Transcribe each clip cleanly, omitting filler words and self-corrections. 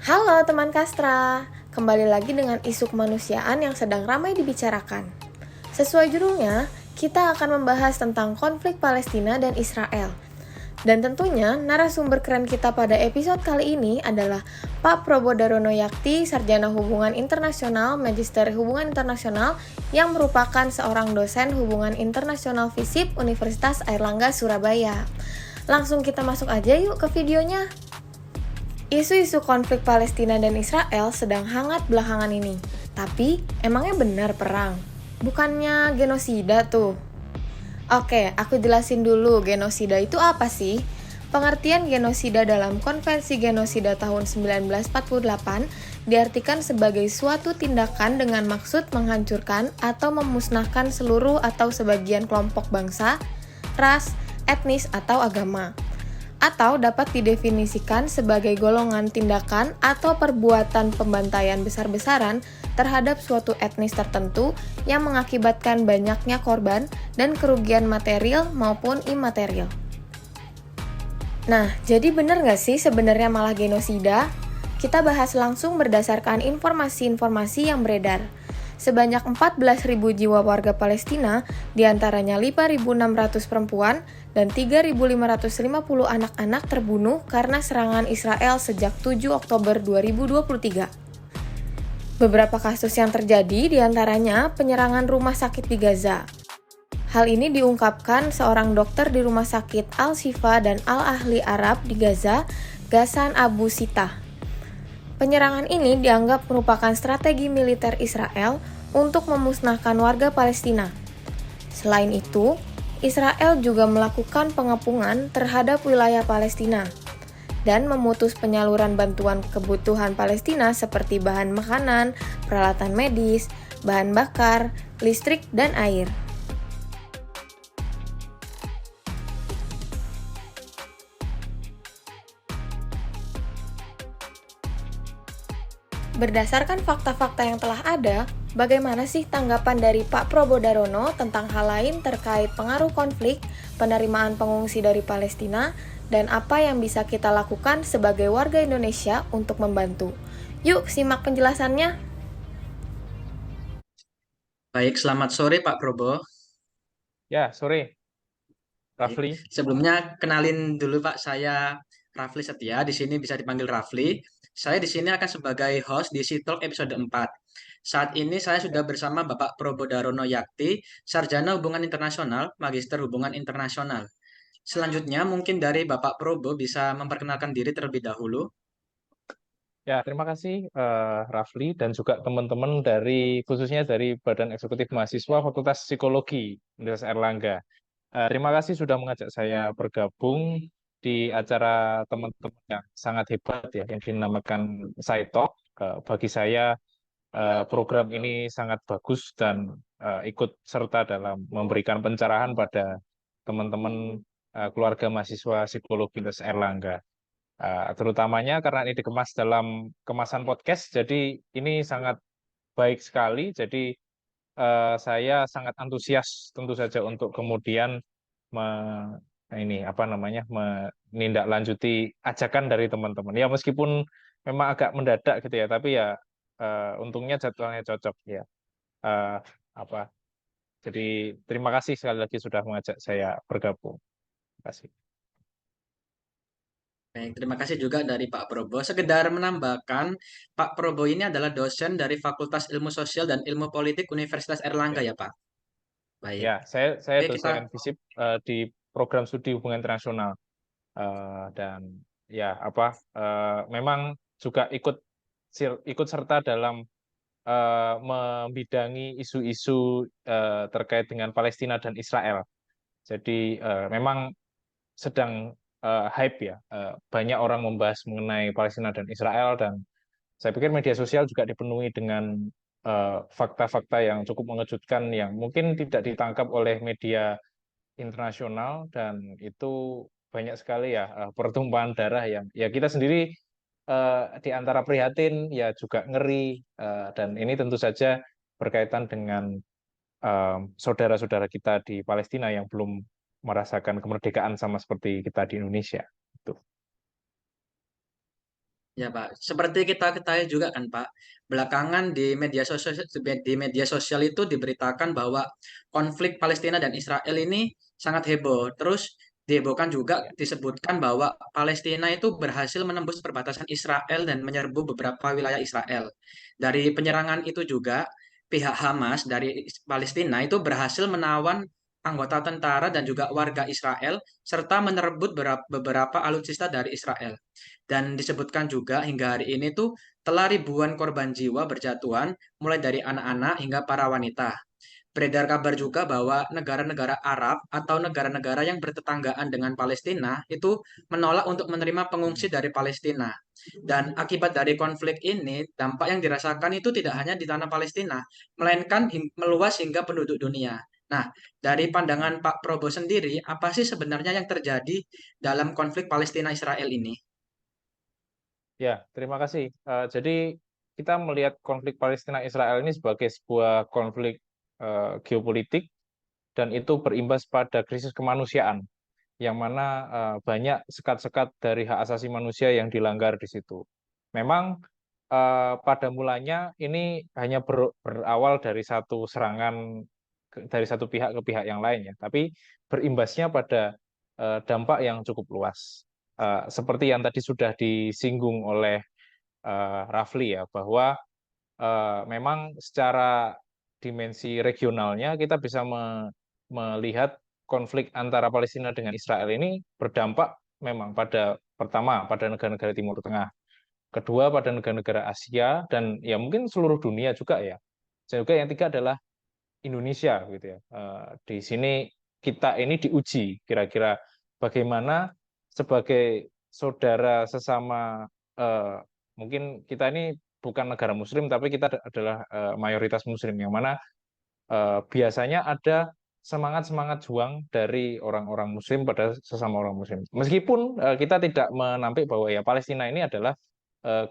Halo teman Kastra, kembali lagi dengan isu kemanusiaan yang sedang ramai dibicarakan. Sesuai judulnya, kita akan membahas tentang konflik Palestina dan Israel. Dan tentunya narasumber keren kita pada episode kali ini adalah Pak Probo Darono Yakti, Sarjana Hubungan Internasional, Magister Hubungan Internasional, yang merupakan seorang dosen Hubungan Internasional FISIP Universitas Airlangga Surabaya. Langsung kita masuk aja yuk ke videonya. Isu-isu konflik Palestina dan Israel sedang hangat belakangan ini. Tapi, emangnya benar perang? Bukannya genosida tuh? Oke, aku jelasin dulu genosida itu apa sih? Pengertian genosida dalam Konvensi Genosida tahun 1948 diartikan sebagai suatu tindakan dengan maksud menghancurkan atau memusnahkan seluruh atau sebagian kelompok bangsa, ras, etnis, atau agama, atau dapat didefinisikan sebagai golongan tindakan atau perbuatan pembantaian besar-besaran terhadap suatu etnis tertentu yang mengakibatkan banyaknya korban dan kerugian material maupun imaterial. Nah, jadi benar nggak sih sebenarnya malah genosida? Kita bahas langsung berdasarkan informasi-informasi yang beredar. Sebanyak 14.000 jiwa warga Palestina, diantaranya 5.600 perempuan dan 3.550 anak-anak terbunuh karena serangan Israel sejak 7 Oktober 2023. Beberapa kasus yang terjadi diantaranya penyerangan rumah sakit di Gaza. Hal ini diungkapkan seorang dokter di Rumah Sakit Al-Shifa dan Al-Ahli Arab di Gaza, Ghassan Abu Sitah. Penyerangan ini dianggap merupakan strategi militer Israel untuk memusnahkan warga Palestina. Selain itu, Israel juga melakukan pengepungan terhadap wilayah Palestina dan memutus penyaluran bantuan kebutuhan Palestina seperti bahan makanan, peralatan medis, bahan bakar, listrik, dan air. Berdasarkan fakta-fakta yang telah ada, bagaimana sih tanggapan dari Pak Probo Darono tentang hal lain terkait pengaruh konflik, penerimaan pengungsi dari Palestina, dan apa yang bisa kita lakukan sebagai warga Indonesia untuk membantu? Yuk, simak penjelasannya. Baik, selamat sore Pak Probo. Ya, sore, Baik, Rafli. sebelumnya kenalin dulu Pak, saya Rafli Setia, di sini bisa dipanggil Rafli. Saya di sini akan sebagai host di Sitalk episode 4. Saat ini saya sudah bersama Bapak Probo Darono Yakti, Sarjana Hubungan Internasional, Magister Hubungan Internasional. Selanjutnya mungkin dari Bapak Probo bisa memperkenalkan diri terlebih dahulu. Ya, terima kasih Rafli dan juga teman-teman khususnya dari Badan Eksekutif Mahasiswa Fakultas Psikologi Universitas Airlangga. Terima kasih sudah mengajak saya bergabung di acara teman-teman yang sangat hebat ya yang dinamakan SciTalk. Bagi saya program ini sangat bagus dan ikut serta dalam memberikan pencerahan pada teman-teman keluarga mahasiswa psikologi Universitas Airlangga. Terutamanya karena ini dikemas dalam kemasan podcast, jadi ini sangat baik sekali. Jadi saya sangat antusias tentu saja untuk kemudian me- ini apa namanya menindaklanjuti ajakan dari teman-teman. Ya meskipun memang agak mendadak gitu ya, tapi ya untungnya jadwalnya cocok ya. Eh, apa? Jadi terima kasih sekali lagi sudah mengajak saya bergabung. Terima kasih. Baik, terima kasih juga dari Pak Probo. Sekedar menambahkan, Pak Probo ini adalah dosen dari Fakultas Ilmu Sosial dan Ilmu Politik Universitas Erlangga Ya. ya Pak. Baik. Ya, saya Oke, kita dosen FISIP di program studi hubungan internasional. Dan ya apa memang juga ikut serta dalam membidangi isu-isu terkait dengan Palestina dan Israel. Jadi memang sedang hype ya, banyak orang membahas mengenai Palestina dan Israel, dan saya pikir media sosial juga dipenuhi dengan fakta-fakta yang cukup mengejutkan yang mungkin tidak ditangkap oleh media internasional, dan itu banyak sekali ya pertumpahan darah yang ya kita sendiri di antara prihatin ya juga ngeri, dan ini tentu saja berkaitan dengan saudara-saudara kita di Palestina yang belum merasakan kemerdekaan sama seperti kita di Indonesia. Itu. Ya Pak, seperti kita ketahui juga kan Pak, belakangan di media sosial itu diberitakan bahwa konflik Palestina dan Israel ini sangat heboh. Terus dihebohkan juga disebutkan bahwa Palestina itu berhasil menembus perbatasan Israel dan menyerbu beberapa wilayah Israel. Dari penyerangan itu juga pihak Hamas dari Palestina itu berhasil menawan anggota tentara dan juga warga Israel serta menerbut beberapa alutsista dari Israel. Dan disebutkan juga hingga hari ini tuh telah ribuan korban jiwa berjatuhan, mulai dari anak-anak hingga para wanita. Beredar kabar juga bahwa negara-negara Arab atau negara-negara yang bertetanggaan dengan Palestina itu menolak untuk menerima pengungsi dari Palestina. Dan akibat dari konflik ini, dampak yang dirasakan itu tidak hanya di tanah Palestina, melainkan meluas hingga penduduk dunia. Nah, dari pandangan Pak Probo sendiri, apa sih sebenarnya yang terjadi dalam konflik Palestina-Israel ini? Ya, terima kasih. Jadi kita melihat konflik Palestina-Israel ini sebagai sebuah konflik geopolitik dan itu berimbas pada krisis kemanusiaan, yang mana banyak sekat-sekat dari hak asasi manusia yang dilanggar di situ. Memang pada mulanya ini hanya berawal dari satu serangan dari satu pihak ke pihak yang lain ya, tapi berimbasnya pada dampak yang cukup luas. Seperti yang tadi sudah disinggung oleh Rafli ya, bahwa memang secara dimensi regionalnya kita bisa melihat konflik antara Palestina dengan Israel ini berdampak memang pertama pada negara-negara Timur Tengah, kedua pada negara-negara Asia, dan ya mungkin seluruh dunia juga ya. Dan juga yang tiga adalah Indonesia gitu ya. Di sini kita ini diuji kira-kira bagaimana sebagai saudara sesama, eh, mungkin kita ini bukan negara Muslim tapi kita adalah mayoritas Muslim, yang mana biasanya ada semangat-semangat juang dari orang-orang Muslim pada sesama orang Muslim. Meskipun kita tidak menampik bahwa ya Palestina ini adalah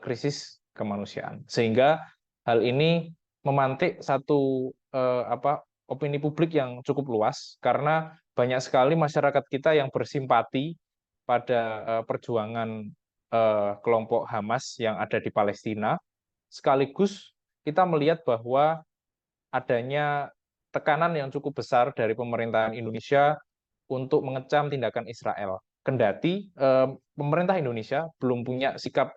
krisis kemanusiaan, sehingga hal ini memantik satu opini publik yang cukup luas karena banyak sekali masyarakat kita yang bersimpati pada perjuangan kelompok Hamas yang ada di Palestina, sekaligus kita melihat bahwa adanya tekanan yang cukup besar dari pemerintahan Indonesia untuk mengecam tindakan Israel. Kendati pemerintah Indonesia belum punya sikap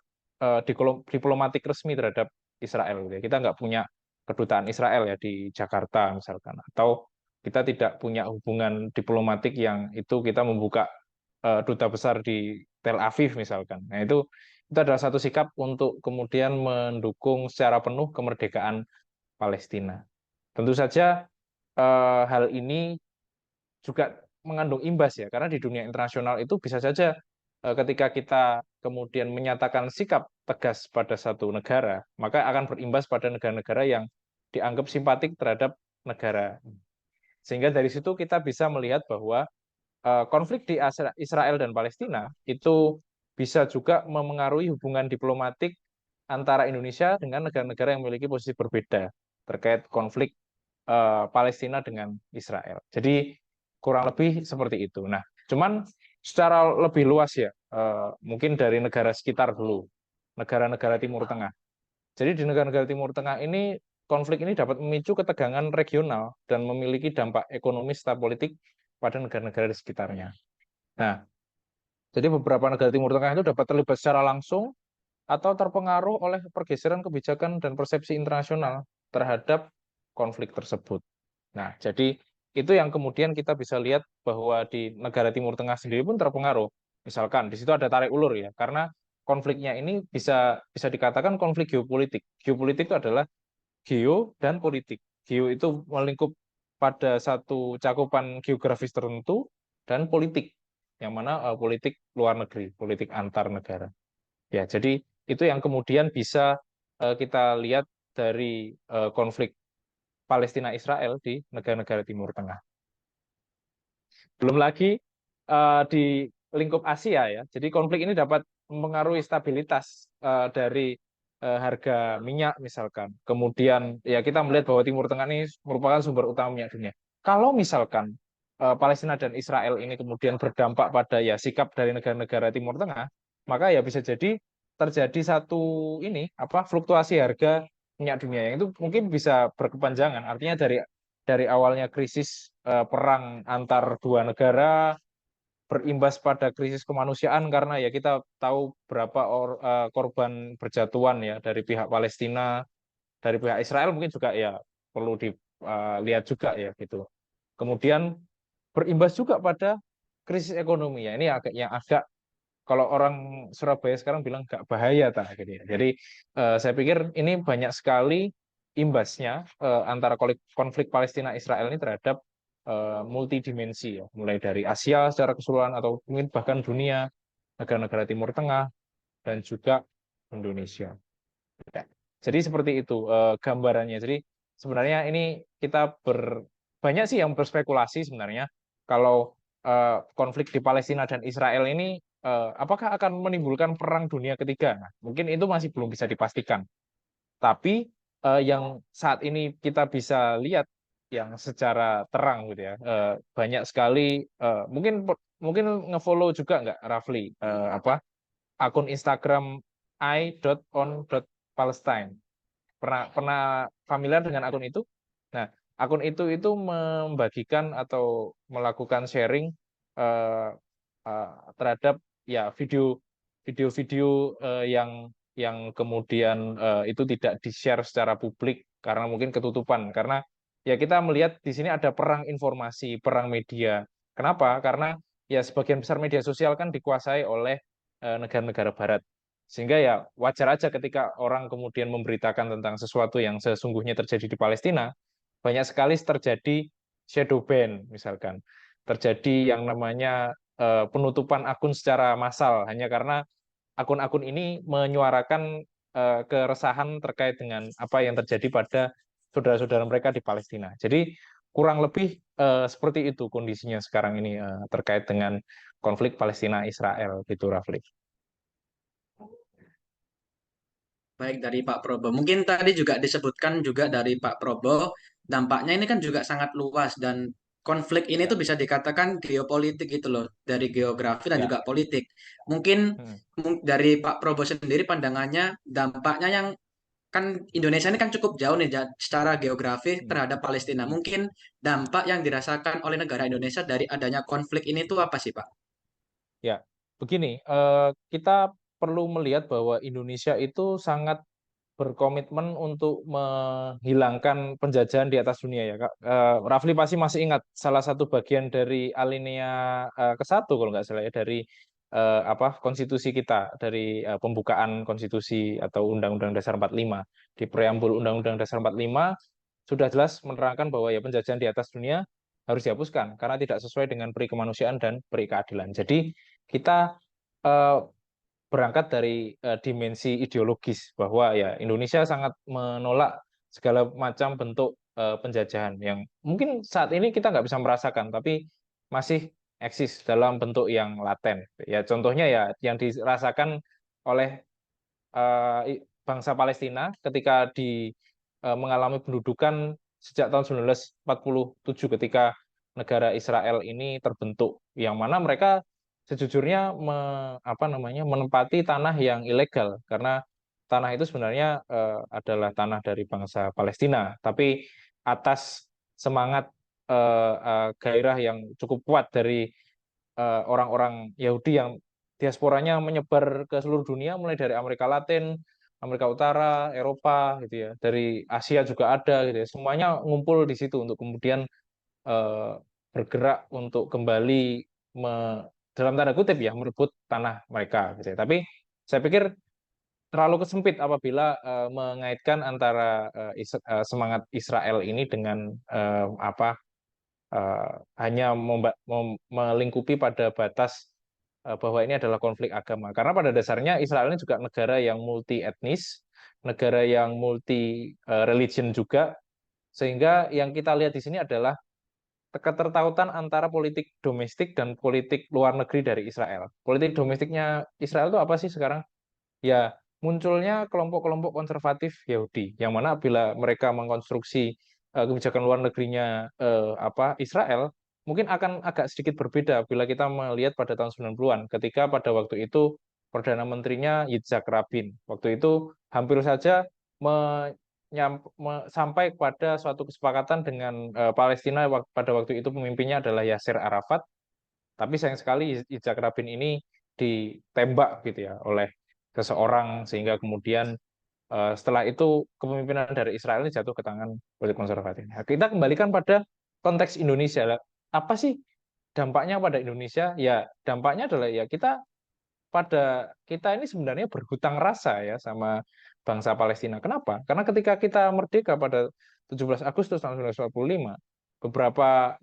diplomatik resmi terhadap Israel. Gitu ya. Kita nggak punya kedutaan Israel ya di Jakarta misalkan, atau kita tidak punya hubungan diplomatik yang itu kita membuka duta besar di Tel Aviv misalkan. Nah itu adalah satu sikap untuk kemudian mendukung secara penuh kemerdekaan Palestina. Tentu saja hal ini juga mengandung imbas ya, karena di dunia internasional itu bisa saja ketika kita kemudian menyatakan sikap tegas pada satu negara, maka akan berimbas pada negara-negara yang dianggap simpatik terhadap negara. Sehingga dari situ kita bisa melihat bahwa konflik di Israel dan Palestina itu bisa juga memengaruhi hubungan diplomatik antara Indonesia dengan negara-negara yang memiliki posisi berbeda terkait konflik Palestina dengan Israel. Jadi kurang lebih seperti itu. Nah, cuman secara lebih luas ya, mungkin dari negara sekitar dulu, negara-negara Timur Tengah. Jadi di negara-negara Timur Tengah ini konflik ini dapat memicu ketegangan regional dan memiliki dampak ekonomis serta politik pada negara-negara di sekitarnya. Nah, jadi beberapa negara Timur Tengah itu dapat terlibat secara langsung atau terpengaruh oleh pergeseran kebijakan dan persepsi internasional terhadap konflik tersebut. Nah, jadi itu yang kemudian kita bisa lihat bahwa di negara Timur Tengah sendiri pun terpengaruh. Misalkan di situ ada tarik ulur ya, karena konfliknya ini bisa bisa dikatakan konflik geopolitik. Geopolitik itu adalah geo dan politik. Geo itu melingkup pada satu cakupan geografis tertentu, dan politik, yang mana politik luar negeri, politik antar negara. Ya, jadi itu yang kemudian bisa kita lihat dari konflik Palestina-Israel di negara-negara Timur Tengah. Belum lagi di lingkup Asia ya. Jadi konflik ini dapat mempengaruhi stabilitas dari harga minyak misalkan. Kemudian ya kita melihat bahwa Timur Tengah ini merupakan sumber utama minyak dunia. Kalau misalkan Palestina dan Israel ini kemudian berdampak pada ya sikap dari negara-negara Timur Tengah, maka ya bisa jadi terjadi satu fluktuasi harga minyak dunia yang itu mungkin bisa berkepanjangan. Artinya dari awalnya krisis perang antar dua negara berimbas pada krisis kemanusiaan karena ya kita tahu berapa korban berjatuhan ya dari pihak Palestina, dari pihak Israel mungkin juga ya perlu dilihat juga ya gitu. Kemudian berimbas juga pada krisis ekonomi ya. Ini yang agak kalau orang Surabaya sekarang bilang gak bahaya tak gitu ya. Jadi saya pikir ini banyak sekali imbasnya antara konflik Palestina Israel ini terhadap multidimensi ya, mulai dari Asia secara keseluruhan atau mungkin bahkan dunia, negara-negara Timur Tengah dan juga Indonesia. Ya. Jadi seperti itu gambarannya. Jadi sebenarnya ini kita banyak sih yang berspekulasi sebenarnya kalau konflik di Palestina dan Israel ini apakah akan menimbulkan perang dunia ketiga? Nah, mungkin itu masih belum bisa dipastikan. Tapi yang saat ini kita bisa lihat yang secara terang gitu ya, banyak sekali mungkin mungkin ngefollow juga nggak Rafli akun Instagram i.on.palestine. Pernah pernah familiar dengan akun itu? Nah, akun itu membagikan atau melakukan sharing eh, terhadap ya video-video yang kemudian itu tidak di-share secara publik karena mungkin ketutupan. Karena ya kita melihat di sini ada perang informasi, perang media. Kenapa? Karena ya sebagian besar media sosial kan dikuasai oleh negara-negara Barat. Sehingga ya wajar aja ketika orang kemudian memberitakan tentang sesuatu yang sesungguhnya terjadi di Palestina, banyak sekali terjadi shadow ban misalkan. Terjadi yang namanya penutupan akun secara massal hanya karena akun-akun ini menyuarakan keresahan terkait dengan apa yang terjadi pada saudara-saudara mereka di Palestina. Jadi kurang lebih seperti itu kondisinya sekarang ini terkait dengan konflik Palestina Israel gitu Rafli. Baik dari Pak Probo. Mungkin tadi juga disebutkan juga dari Pak Probo, dampaknya ini kan juga sangat luas dan konflik ini Ya, tuh bisa dikatakan geopolitik gitu loh, dari geografi dan ya. juga politik. Mungkin Hmm, dari Pak Probo sendiri pandangannya dampaknya yang kan Indonesia ini kan cukup jauh nih secara geografi hmm, terhadap Palestina. hmm. Mungkin dampak yang dirasakan oleh negara Indonesia dari adanya konflik ini tuh apa sih Pak? Ya, begini, kita perlu melihat bahwa Indonesia itu sangat berkomitmen untuk menghilangkan penjajahan di atas dunia ya Kak. Rafli pasti masih ingat salah satu bagian dari alinea ke-1 kalau nggak salah ya dari konstitusi kita dari pembukaan konstitusi atau Undang-Undang Dasar 45 di preambul Undang-Undang Dasar 45 sudah jelas menerangkan bahwa ya penjajahan di atas dunia harus dihapuskan karena tidak sesuai dengan peri kemanusiaan dan peri keadilan. Jadi kita eh, berangkat dari dimensi ideologis bahwa ya Indonesia sangat menolak segala macam bentuk penjajahan yang mungkin saat ini kita nggak bisa merasakan tapi masih eksis dalam bentuk yang laten. Ya contohnya ya yang dirasakan oleh bangsa Palestina ketika mengalami pendudukan sejak tahun 1947 ketika negara Israel ini terbentuk yang mana mereka sejujurnya menempati tanah yang ilegal karena tanah itu sebenarnya adalah tanah dari bangsa Palestina tapi atas semangat gairah yang cukup kuat dari orang-orang Yahudi yang diasporanya menyebar ke seluruh dunia mulai dari Amerika Latin, Amerika Utara, Eropa gitu ya. Dari Asia juga ada gitu ya. Semuanya ngumpul di situ untuk kemudian eh, bergerak untuk kembali dalam tanda kutip ya merebut tanah mereka gitu ya. Tapi saya pikir terlalu kesempit apabila mengaitkan antara semangat Israel ini dengan hanya melingkupi pada batas bahwa ini adalah konflik agama. Karena pada dasarnya Israel ini juga negara yang multi etnis, negara yang multi religion juga, sehingga yang kita lihat di sini adalah ketertautan antara politik domestik dan politik luar negeri dari Israel. Politik domestiknya Israel itu apa sih sekarang? Ya munculnya kelompok-kelompok konservatif Yahudi, yang mana bila mereka mengkonstruksi kebijakan luar negerinya Israel, mungkin akan agak sedikit berbeda bila kita melihat pada tahun 90-an, ketika pada waktu itu Perdana Menterinya Yitzhak Rabin. Waktu itu hampir saja sampai pada suatu kesepakatan dengan Palestina pada waktu itu pemimpinnya adalah Yasser Arafat, tapi sayang sekali Yitzhak Rabin ini ditembak gitu ya oleh seseorang sehingga kemudian setelah itu kepemimpinan dari Israel ini jatuh ke tangan politik konservatif. Nah, kita kembalikan pada konteks Indonesia. Apa sih dampaknya pada Indonesia? Ya, dampaknya adalah ya kita ini sebenarnya berhutang rasa ya sama bangsa Palestina. Kenapa? Karena ketika kita merdeka pada 17 Agustus tahun 1945, beberapa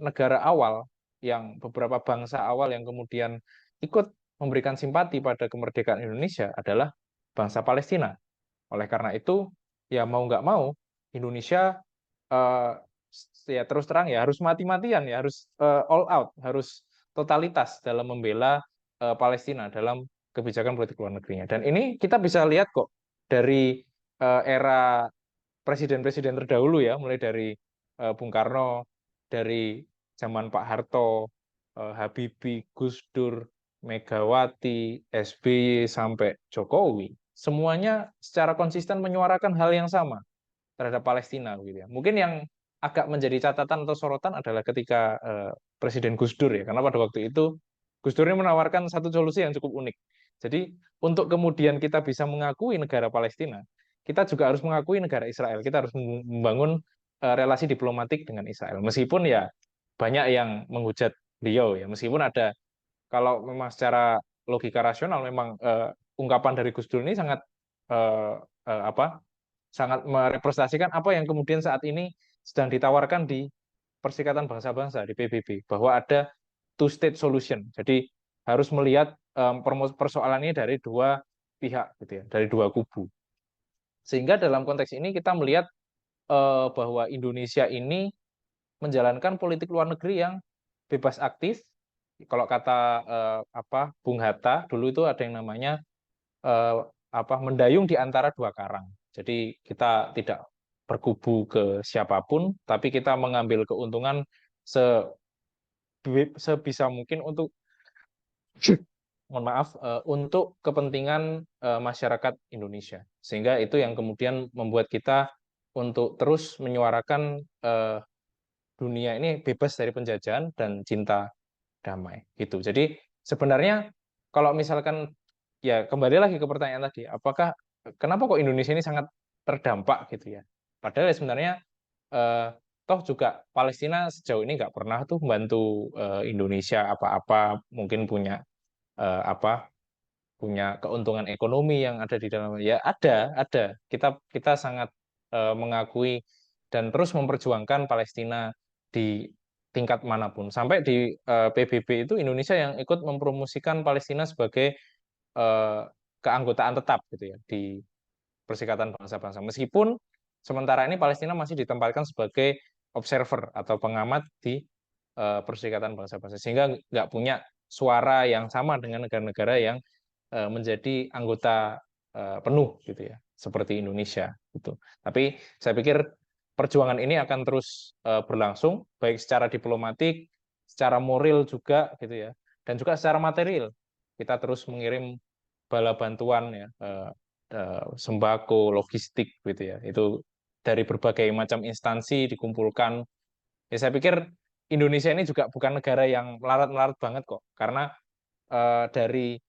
bangsa awal yang kemudian ikut memberikan simpati pada kemerdekaan Indonesia adalah bangsa Palestina. Oleh karena itu, ya mau nggak mau, Indonesia eh, ya terus terang ya harus mati-matian ya, harus all out, harus totalitas dalam membela Palestina dalam kebijakan politik luar negerinya. Dan ini kita bisa lihat kok dari era presiden-presiden terdahulu ya, mulai dari Bung Karno, dari zaman Pak Harto, Habibie, Gus Dur, Megawati, SBY sampai Jokowi, semuanya secara konsisten menyuarakan hal yang sama terhadap Palestina gitu ya. Mungkin yang agak menjadi catatan atau sorotan adalah ketika Presiden Gus Dur ya, karena pada waktu itu Gus Dur ini menawarkan satu solusi yang cukup unik. Jadi untuk kemudian kita bisa mengakui negara Palestina, kita juga harus mengakui negara Israel. Kita harus membangun relasi diplomatik dengan Israel. Meskipun ya banyak yang menghujat beliau ya, meskipun ada kalau memang secara logika rasional memang ungkapan dari Gus Dur ini sangat eh, apa sangat merepresentasikan apa yang kemudian saat ini sedang ditawarkan di Perserikatan Bangsa-Bangsa di PBB bahwa ada two state solution. Jadi harus melihat persoalan ini dari dua pihak gitu ya, dari dua kubu. Sehingga dalam konteks ini kita melihat bahwa Indonesia ini menjalankan politik luar negeri yang bebas aktif. Kalau kata Bung Hatta dulu itu ada yang namanya eh, mendayung di antara dua karang. Jadi kita tidak berkubu ke siapapun, tapi kita mengambil keuntungan sebisa mungkin untuk mohon maaf untuk kepentingan masyarakat Indonesia. Sehingga itu yang kemudian membuat kita untuk terus menyuarakan dunia ini bebas dari penjajahan dan cinta damai gitu. Jadi sebenarnya kalau misalkan ya kembali lagi ke pertanyaan tadi, kenapa kok Indonesia ini sangat terdampak gitu ya? Padahal ya sebenarnya eh, toh juga Palestina sejauh ini nggak pernah tuh membantu Indonesia apa-apa, mungkin punya keuntungan ekonomi yang ada di dalam ya ada kita sangat mengakui dan terus memperjuangkan Palestina di tingkat manapun sampai di PBB itu Indonesia yang ikut mempromosikan Palestina sebagai eh, keanggotaan tetap gitu ya di Perserikatan Bangsa-Bangsa meskipun sementara ini Palestina masih ditempatkan sebagai observer atau pengamat di Perserikatan Bangsa-Bangsa sehingga nggak punya suara yang sama dengan negara-negara yang menjadi anggota penuh gitu ya seperti Indonesia gitu. Tapi saya pikir perjuangan ini akan terus berlangsung baik secara diplomatik, secara moral juga gitu ya dan juga secara material. Kita terus mengirim bala bantuan ya sembako, logistik gitu ya. Itu dari berbagai macam instansi dikumpulkan. Ya saya pikir Indonesia ini juga bukan negara yang melarat-melarat banget kok karena dari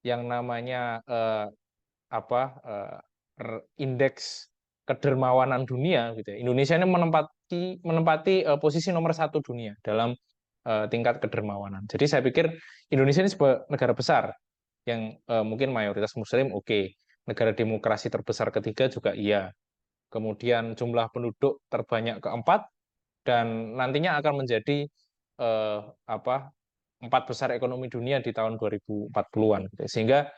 yang namanya apa indeks kedermawanan dunia gitu ya. Indonesia ini menempati posisi nomor satu dunia dalam tingkat kedermawanan. Jadi saya pikir Indonesia ini sebuah negara besar yang mungkin mayoritas Muslim, oke. Negara demokrasi terbesar ketiga juga iya. Kemudian jumlah penduduk terbanyak keempat dan nantinya akan menjadi eh, apa empat besar ekonomi dunia di tahun 2040-an. Sehingga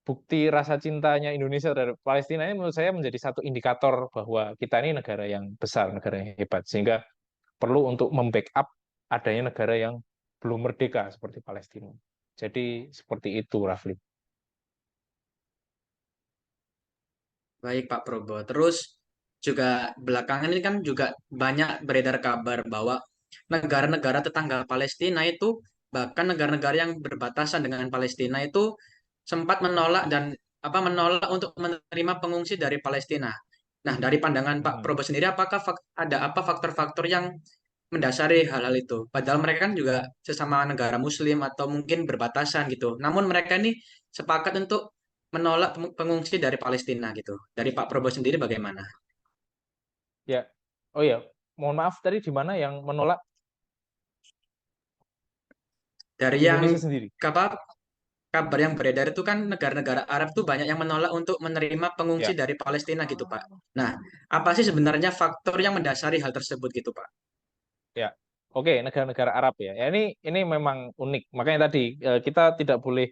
bukti rasa cintanya Indonesia terhadap Palestina ini menurut saya menjadi satu indikator bahwa kita ini negara yang besar, negara yang hebat, sehingga perlu untuk membackup adanya negara yang belum merdeka seperti Palestina. Jadi seperti itu, Rafli. Baik Pak Probo. Terus juga belakangan ini kan juga banyak beredar kabar bahwa negara-negara tetangga Palestina itu Bahkan negara-negara yang berbatasan dengan Palestina itu sempat menolak dan menolak untuk menerima pengungsi dari Palestina. Nah, dari pandangan Pak Mm-mm. Probo sendiri, apakah ada apa faktor-faktor yang mendasari hal-hal itu? Padahal mereka kan juga sesama negara Muslim atau mungkin berbatasan gitu. Namun mereka ini sepakat untuk menolak pengungsi dari Palestina gitu. Dari Pak Probo sendiri bagaimana? Ya, oh ya, mohon maaf tadi di mana yang menolak Dari yang Indonesia sendiri? kabar kabar yang beredar itu kan negara-negara Arab tuh banyak yang menolak untuk menerima pengungsi Ya, dari Palestina gitu, Pak. Nah, apa sih sebenarnya faktor yang mendasari hal tersebut gitu, Pak? ya. Oke, negara-negara Arab ya. Ya ini memang unik. Makanya tadi kita tidak boleh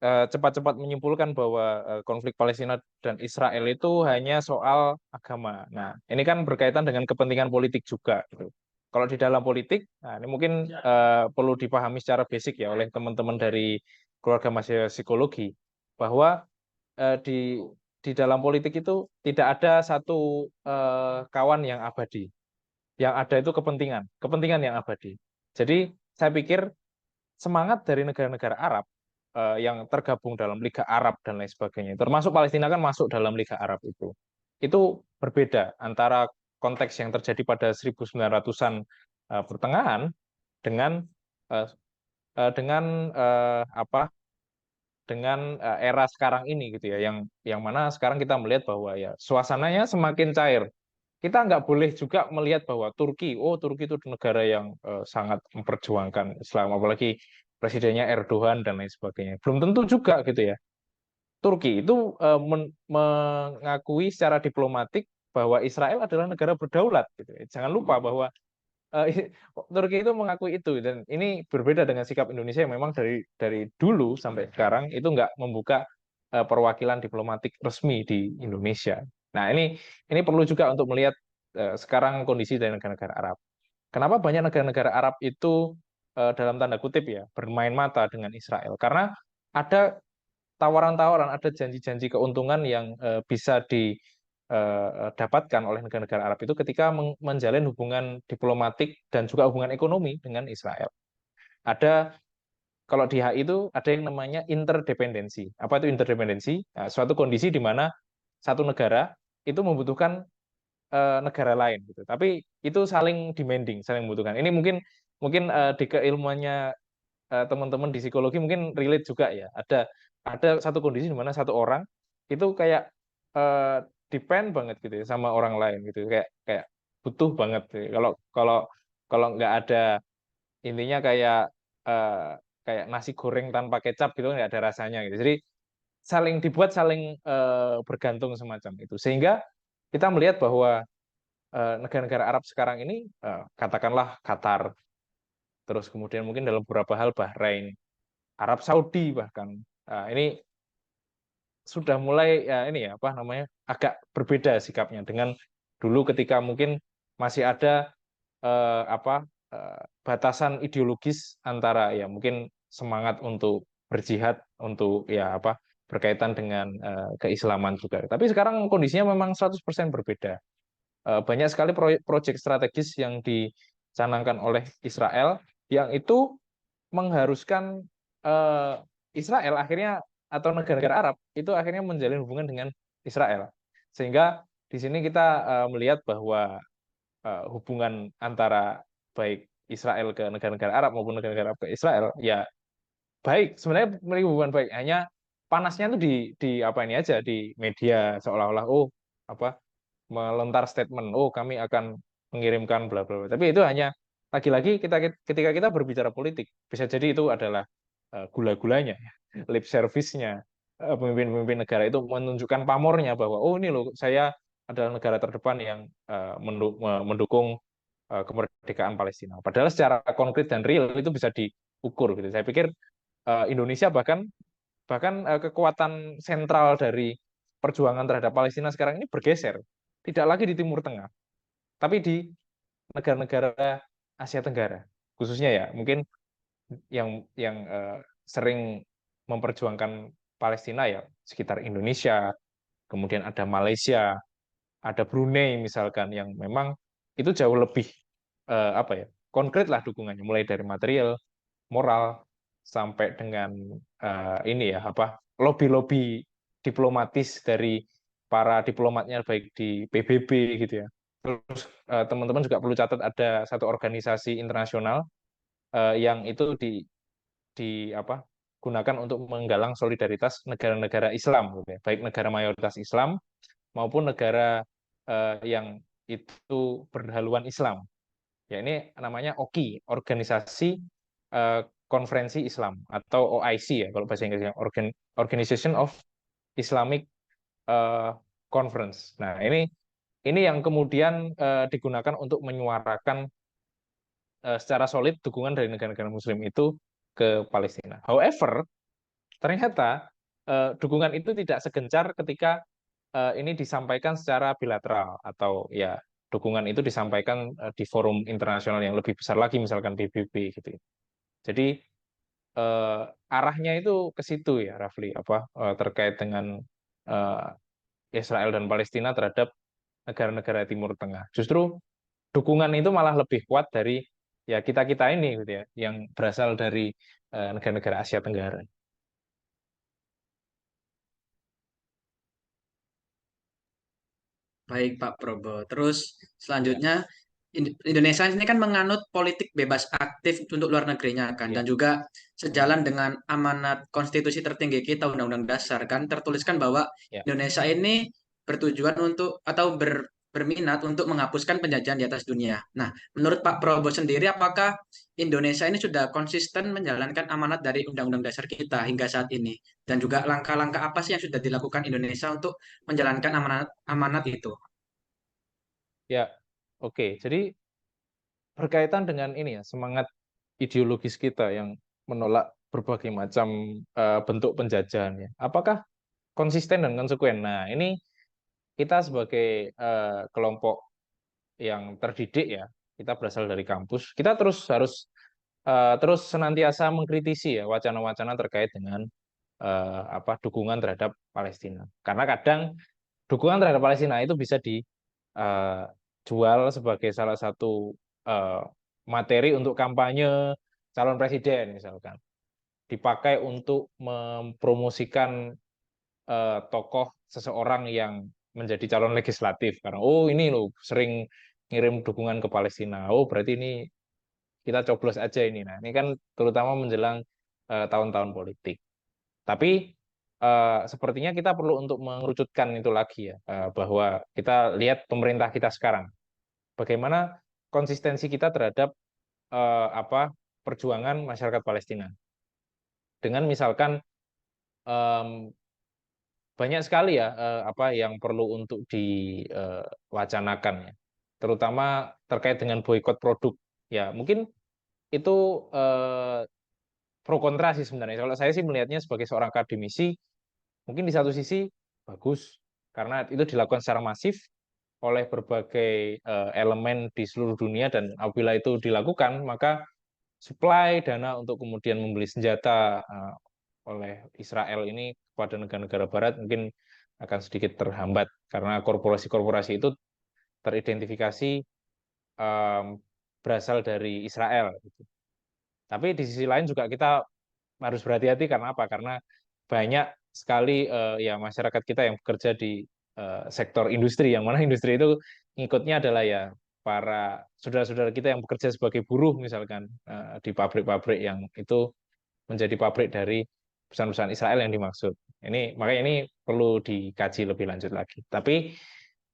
cepat-cepat menyimpulkan bahwa konflik Palestina dan Israel itu hanya soal agama. Nah, ini kan berkaitan dengan kepentingan politik juga, gitu. Kalau di dalam politik, nah ini mungkin perlu dipahami secara basic ya oleh teman-teman dari keluarga mahasiswa psikologi bahwa di dalam politik itu tidak ada satu kawan yang abadi. Yang ada itu kepentingan, kepentingan yang abadi. Jadi saya pikir semangat dari negara-negara Arab yang tergabung dalam Liga Arab dan lain sebagainya, termasuk Palestina kan masuk dalam Liga Arab itu berbeda antara konteks yang terjadi pada 1900-an pertengahan dengan eh, dengan apa dengan era sekarang ini gitu ya, yang mana sekarang kita melihat bahwa ya suasananya semakin cair. Kita nggak boleh juga melihat bahwa Turki itu negara yang sangat memperjuangkan Islam, apalagi presidennya Erdogan dan lain sebagainya. Belum tentu juga gitu ya. Turki itu mengakui secara diplomatik bahwa Israel adalah negara berdaulat. Gitu. Jangan lupa bahwa Turki itu mengakui itu, dan ini berbeda dengan sikap Indonesia yang memang dari dulu sampai sekarang itu nggak membuka perwakilan diplomatik resmi di Indonesia. Nah, ini perlu juga untuk melihat sekarang kondisi dari negara-negara Arab. Kenapa banyak negara-negara Arab itu dalam tanda kutip ya bermain mata dengan Israel? Karena ada tawaran-tawaran, ada janji-janji keuntungan yang bisa didapatkan oleh negara-negara Arab itu ketika menjalin hubungan diplomatik dan juga hubungan ekonomi dengan Israel. Ada kalau di HI itu ada yang namanya interdependensi. Apa itu interdependensi? Nah, suatu kondisi di mana satu negara itu membutuhkan negara lain gitu. Tapi itu saling demanding, saling membutuhkan. Ini mungkin mungkin di keilmuannya teman-teman di psikologi mungkin relate juga ya. Ada satu kondisi di mana satu orang itu kayak eh, depend banget gitu ya sama orang lain gitu. Kayak kayak butuh banget gitu. Kalau kalau kalau nggak ada intinya eh, kayak nasi goreng tanpa kecap gitu nggak ada rasanya gitu. Jadi saling dibuat saling bergantung semacam itu. Sehingga kita melihat bahwa negara-negara Arab sekarang ini katakanlah Qatar, terus kemudian mungkin dalam beberapa hal Bahrain, Arab Saudi bahkan. Nah, ini sudah mulai ya ini ya apa namanya agak berbeda sikapnya dengan dulu ketika mungkin masih ada batasan ideologis antara ya mungkin semangat untuk berjihad untuk ya apa berkaitan dengan keislaman juga. Tapi sekarang kondisinya memang 100% berbeda. Banyak sekali proyek strategis yang dicanangkan oleh Israel yang itu mengharuskan eh, Israel akhirnya atau negara-negara Arab itu akhirnya menjalin hubungan dengan Israel. Sehingga di sini kita melihat bahwa hubungan antara baik Israel ke negara-negara Arab maupun negara-negara Arab ke Israel ya baik, sebenarnya memiliki hubungan baik, hanya panasnya itu di apa ini aja di media seolah-olah oh apa melontar statement oh kami akan mengirimkan bla bla bla. Tapi itu hanya lagi-lagi ketika kita berbicara politik bisa jadi itu adalah gula-gulanya ya, lip service-nya pemimpin-pemimpin negara itu menunjukkan pamornya bahwa oh ini loh saya adalah negara terdepan yang mendukung kemerdekaan Palestina. Padahal secara konkret dan real itu bisa diukur gitu. Saya pikir Indonesia bahkan bahkan kekuatan sentral dari perjuangan terhadap Palestina sekarang ini bergeser, tidak lagi di Timur Tengah, tapi di negara-negara Asia Tenggara, khususnya ya mungkin yang sering memperjuangkan Palestina ya sekitar Indonesia, kemudian ada Malaysia, ada Brunei misalkan yang memang itu jauh lebih apa ya konkret lah dukungannya, mulai dari material moral sampai dengan ini ya apa lobby-lobby diplomatis dari para diplomatnya baik di PBB gitu ya. Terus teman-teman juga perlu catat ada satu organisasi internasional yang itu di apa gunakan untuk menggalang solidaritas negara-negara Islam gitu ya. Baik negara mayoritas Islam maupun negara yang itu berhaluan Islam. Ya ini namanya OKI, Organisasi Konferensi Islam atau OIC ya kalau bahasa Inggrisnya, Organization of Islamic eh, Conference. Nah, ini yang kemudian digunakan untuk menyuarakan secara solid dukungan dari negara-negara Muslim itu ke Palestina. However, ternyata dukungan itu tidak segencar ketika ini disampaikan secara bilateral atau ya dukungan itu disampaikan di forum internasional yang lebih besar lagi, misalkan PBB gitu. Jadi arahnya itu ke situ ya, Rafli, apa terkait dengan eh, Israel dan Palestina terhadap negara-negara Timur Tengah. Justru dukungan itu malah lebih kuat dari ya kita-kita ini gitu ya, yang berasal dari negara-negara Asia Tenggara. Baik Pak Probo. Terus Ya, selanjutnya Indonesia ini kan menganut politik bebas aktif untuk luar negerinya kan, dan ya. juga Hmm, sejalan dengan amanat konstitusi tertinggi kita Undang-Undang Dasar kan tertuliskan bahwa ya. Indonesia ini bertujuan untuk atau berminat untuk menghapuskan penjajahan di atas dunia. Nah, menurut Pak Probo sendiri, apakah Indonesia ini sudah konsisten menjalankan amanat dari Undang-Undang Dasar kita hingga saat ini? Dan juga langkah-langkah apa sih yang sudah dilakukan Indonesia untuk menjalankan amanat amanat itu? Ya, oke. Jadi berkaitan dengan ini ya, semangat ideologis kita yang menolak berbagai macam bentuk penjajahan ya. Apakah konsisten dan konsekuen? Nah, ini kita sebagai kelompok yang terdidik ya, kita berasal dari kampus, kita terus harus terus senantiasa mengkritisi ya wacana-wacana terkait dengan apa dukungan terhadap Palestina. Karena kadang dukungan terhadap Palestina itu bisa dijual sebagai salah satu eh, materi untuk kampanye calon presiden misalkan, dipakai untuk mempromosikan tokoh seseorang yang menjadi calon legislatif karena oh ini loh sering ngirim dukungan ke Palestina. Oh berarti ini kita coblos aja ini. Nah, ini kan terutama menjelang tahun-tahun politik. Tapi sepertinya kita perlu untuk mengerucutkan itu lagi ya, bahwa kita lihat pemerintah kita sekarang, bagaimana konsistensi kita terhadap apa perjuangan masyarakat Palestina. Dengan misalkan em, banyak sekali ya apa yang perlu untuk diwacanakan ya, terutama terkait dengan boikot produk. Ya, mungkin itu pro kontra sih sebenarnya. Kalau saya sih melihatnya sebagai seorang akademisi, mungkin di satu sisi bagus karena itu dilakukan secara masif oleh berbagai elemen di seluruh dunia dan apabila itu dilakukan maka supply dana untuk kemudian membeli senjata oleh Israel ini kepada negara-negara barat mungkin akan sedikit terhambat karena korporasi-korporasi itu teridentifikasi em, berasal dari Israel gitu. Tapi di sisi lain juga kita harus berhati-hati karena apa? Karena banyak sekali ya masyarakat kita yang bekerja di sektor industri, yang mana industri itu ngikutnya adalah ya para saudara-saudara kita yang bekerja sebagai buruh misalkan di pabrik-pabrik yang itu menjadi pabrik dari perusahaan-perusahaan Israel yang dimaksud. Ini makanya ini perlu dikaji lebih lanjut lagi. Tapi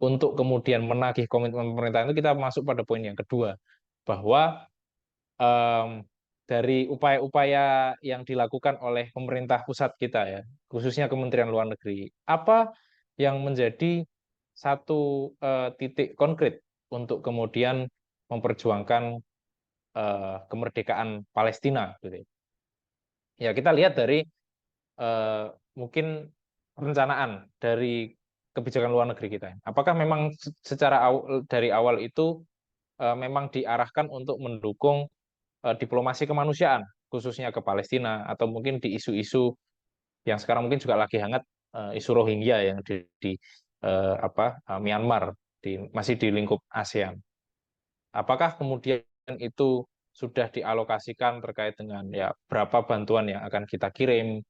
untuk kemudian menagih komitmen pemerintah itu kita masuk pada poin yang kedua bahwa em, dari upaya-upaya yang dilakukan oleh pemerintah pusat kita ya, khususnya Kementerian Luar Negeri, apa yang menjadi satu titik konkret untuk kemudian memperjuangkan kemerdekaan Palestina, gitu. Ya kita lihat dari eh, mungkin perencanaan dari kebijakan luar negeri kita. Apakah memang secara dari awal itu memang diarahkan untuk mendukung diplomasi kemanusiaan, khususnya ke Palestina, atau mungkin di isu-isu yang sekarang mungkin juga lagi hangat, isu Rohingya yang di apa Myanmar, masih di lingkup ASEAN. Apakah kemudian itu sudah dialokasikan terkait dengan ya berapa bantuan yang akan kita kirim.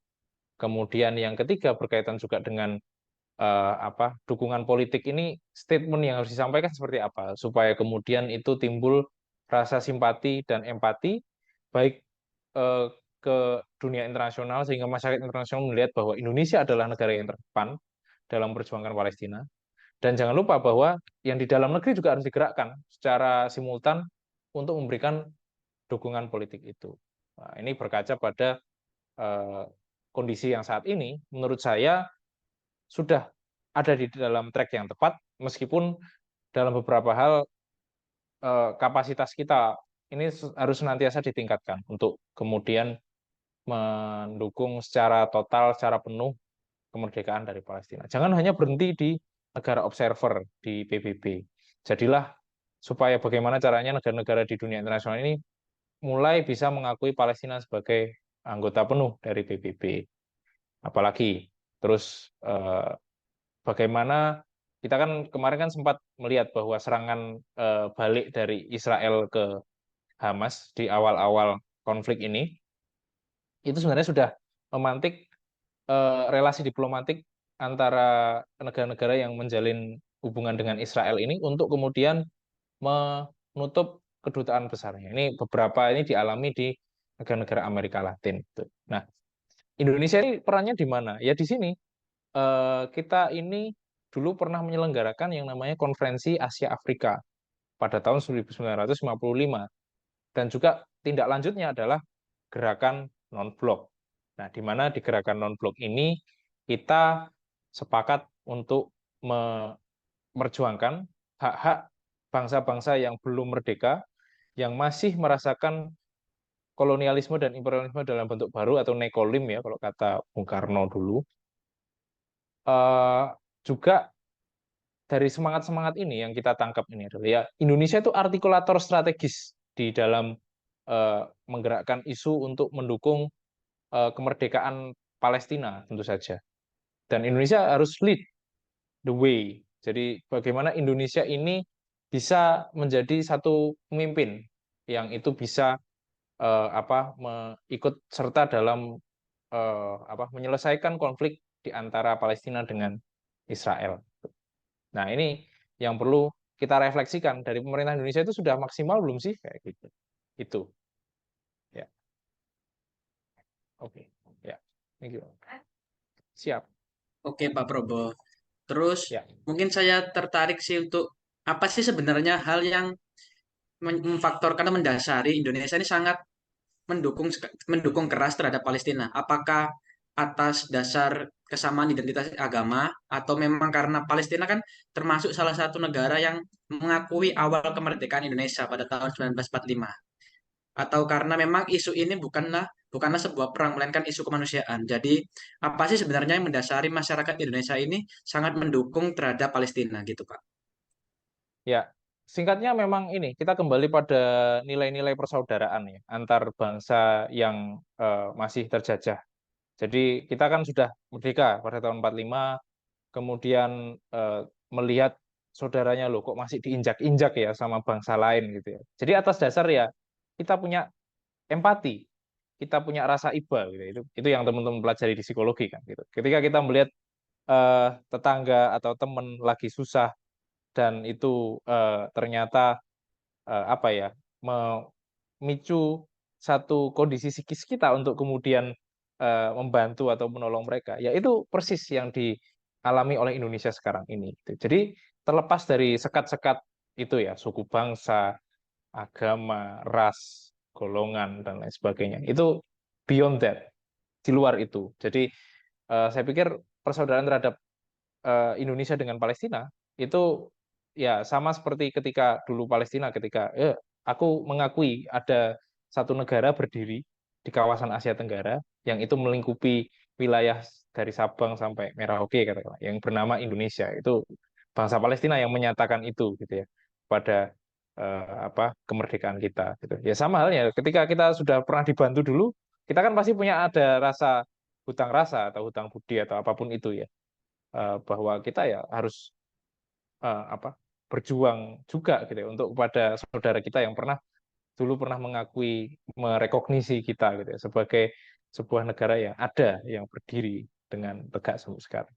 Kemudian yang ketiga berkaitan juga dengan dukungan politik ini, statement yang harus disampaikan seperti apa supaya kemudian itu timbul rasa simpati dan empati baik eh, ke dunia internasional sehingga masyarakat internasional melihat bahwa Indonesia adalah negara yang terdepan dalam perjuangan Palestina. Dan jangan lupa bahwa yang di dalam negeri juga harus digerakkan secara simultan untuk memberikan dukungan politik itu. Nah, ini berkaca pada eh, kondisi yang saat ini, menurut saya sudah ada di dalam track yang tepat, meskipun dalam beberapa hal kapasitas kita ini harus senantiasa ditingkatkan untuk kemudian mendukung secara total, secara penuh kemerdekaan dari Palestina. Jangan hanya berhenti di negara observer di PBB. Jadilah supaya bagaimana caranya negara-negara di dunia internasional ini mulai bisa mengakui Palestina sebagai anggota penuh dari PBB. Apalagi terus bagaimana kita kan kemarin kan sempat melihat bahwa serangan balik dari Israel ke Hamas di awal-awal konflik ini itu sebenarnya sudah memantik relasi diplomatik antara negara-negara yang menjalin hubungan dengan Israel ini untuk kemudian menutup kedutaan besarnya. Ini beberapa ini dialami di negara-negara Amerika Latin. Nah, Indonesia ini perannya di mana? Ya di sini kita ini dulu pernah menyelenggarakan yang namanya Konferensi Asia Afrika pada tahun 1955 dan juga tindak lanjutnya adalah gerakan non-blok. Nah, di mana di gerakan non-blok ini kita sepakat untuk memperjuangkan hak-hak bangsa-bangsa yang belum merdeka, yang masih merasakan kolonialisme dan imperialisme dalam bentuk baru atau nekolim ya kalau kata Bung Karno dulu. Juga dari semangat-semangat ini yang kita tangkap ini adalah ya Indonesia itu artikulator strategis di dalam menggerakkan isu untuk mendukung kemerdekaan Palestina tentu saja. Dan Indonesia harus lead the way. Jadi bagaimana Indonesia ini bisa menjadi satu pemimpin yang itu bisa ikut serta dalam menyelesaikan konflik di antara Palestina dengan Israel. Nah, ini yang perlu kita refleksikan dari pemerintah Indonesia itu sudah maksimal belum sih kayak gitu. Itu. Ya. Oke. Ya. Thank you. Siap. Oke, Pak Probo. Terus Ya. mungkin saya tertarik sih untuk apa sih sebenarnya hal yang memfaktorkan atau mendasari Indonesia ini sangat mendukung keras terhadap Palestina. Apakah atas dasar kesamaan identitas agama atau memang karena Palestina kan termasuk salah satu negara yang mengakui awal kemerdekaan Indonesia pada tahun 1945. Atau karena memang isu ini bukanlah sebuah perang melainkan isu kemanusiaan. Jadi apa sih sebenarnya yang mendasari masyarakat Indonesia ini sangat mendukung terhadap Palestina gitu, Pak? Ya, singkatnya memang ini kita kembali pada nilai-nilai persaudaraan ya antar bangsa yang masih terjajah. Jadi kita kan sudah merdeka pada tahun 45, kemudian melihat saudaranya loh kok masih diinjak-injak ya sama bangsa lain gitu ya. Jadi atas dasar ya kita punya empati, kita punya rasa iba gitu. Itu yang teman-teman pelajari di psikologi kan gitu. Ketika kita melihat tetangga atau teman lagi susah dan itu ternyata memicu satu kondisi psikis kita untuk kemudian membantu atau menolong mereka. Ya itu persis yang dialami oleh Indonesia sekarang ini. Jadi terlepas dari sekat-sekat itu ya, suku bangsa, agama, ras, golongan dan lain sebagainya. Itu beyond that, di luar itu. Jadi saya pikir persaudaraan terhadap Indonesia dengan Palestina itu ya sama seperti ketika dulu Palestina ketika aku mengakui ada satu negara berdiri di kawasan Asia Tenggara yang itu melingkupi wilayah dari Sabang sampai Merauke katakanlah yang bernama Indonesia. Itu bangsa Palestina yang menyatakan itu gitu ya pada kemerdekaan kita gitu. Ya sama halnya ketika kita sudah pernah dibantu dulu, kita kan pasti punya ada rasa hutang rasa atau hutang budi atau apapun itu ya. Bahwa kita ya harus berjuang juga gitu ya untuk kepada saudara kita yang pernah dulu pernah mengakui, merekognisi kita gitu ya, sebagai sebuah negara yang ada, yang berdiri dengan tegak sampai sekarang.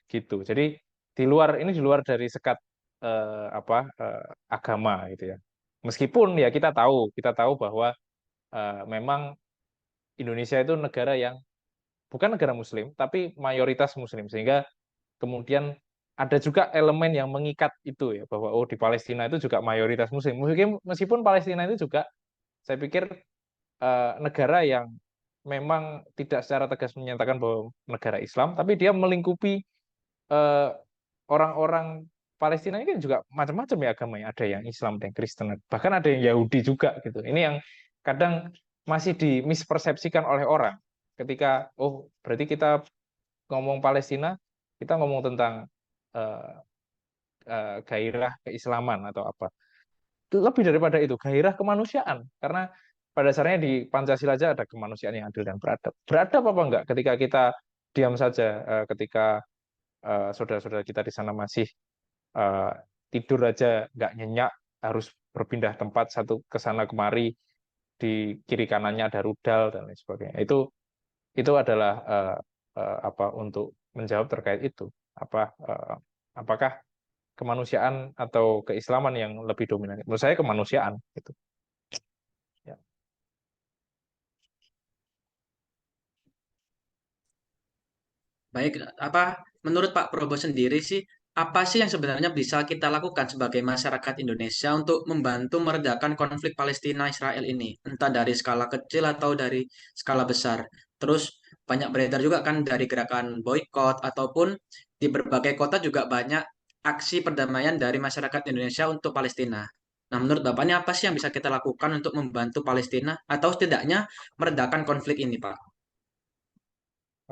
Gitu. Jadi di luar dari sekat agama gitu ya. Meskipun ya kita tahu bahwa memang Indonesia itu negara yang bukan negara Muslim, tapi mayoritas Muslim, sehingga kemudian ada juga elemen yang mengikat itu ya, bahwa oh di Palestina itu juga mayoritas Muslim. Meskipun Palestina itu juga saya pikir negara yang memang tidak secara tegas menyatakan bahwa negara Islam, tapi dia melingkupi eh, orang-orang Palestina ini kan juga macam-macam ya agamanya. Ada yang Islam, ada yang Kristen, bahkan ada yang Yahudi juga gitu. Ini yang kadang masih dimispersepsikan oleh orang. Ketika, oh berarti kita ngomong Palestina, kita ngomong tentang eh, gairah keislaman atau apa. Lebih daripada itu, gairah kemanusiaan. Karena pada dasarnya di Pancasila aja ada kemanusiaan yang adil dan beradab. Beradab apa enggak ketika kita diam saja, ketika saudara-saudara kita di sana masih eh, tidur aja nggak nyenyak, harus berpindah tempat satu ke sana kemari, di kiri kanannya ada rudal dan lain sebagainya. Itu adalah apa untuk menjawab terkait itu. Apakah kemanusiaan atau keislaman yang lebih dominan? Menurut saya kemanusiaan gitu. Ya. Baik, apa menurut Pak Probo sendiri sih, apa sih yang sebenarnya bisa kita lakukan sebagai masyarakat Indonesia untuk membantu meredakan konflik Palestina-Israel ini, entah dari skala kecil atau dari skala besar. Terus banyak beredar juga kan dari gerakan boykot ataupun di berbagai kota juga banyak aksi perdamaian dari masyarakat Indonesia untuk Palestina. Nah, menurut Bapak ini apa sih yang bisa kita lakukan untuk membantu Palestina atau setidaknya meredakan konflik ini, Pak?